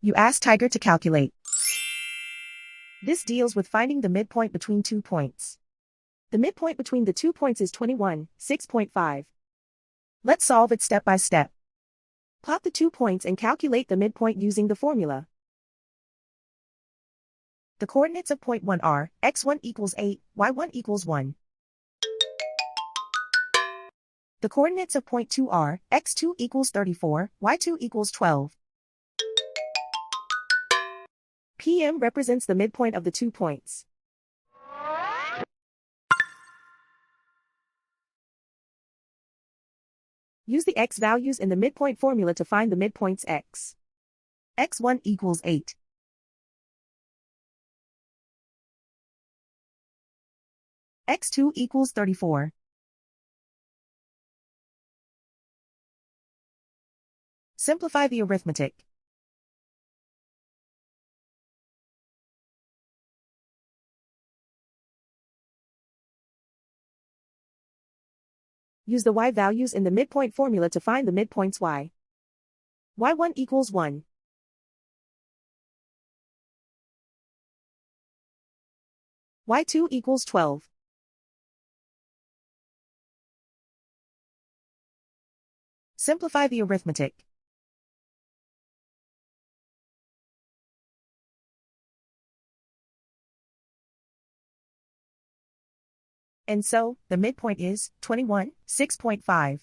You ask Tiger to calculate. This deals with finding the midpoint between 2 points. The midpoint between the 2 points is 21, 6.5. Let's solve it step by step. Plot the 2 points and calculate the midpoint using the formula. The coordinates of point 1 are x1 equals 8, y1 equals 1. The coordinates of point 2 are x2 equals 34, y2 equals 12. PM represents the midpoint of the 2 points. Use the x values in the midpoint formula to find the midpoints x. x1 equals 8. x2 equals 34. Simplify the arithmetic. Use the y values in the midpoint formula to find the midpoints y. y1 equals 1. y2 equals 12. Simplify the arithmetic. And so, the midpoint is 21, 6.5.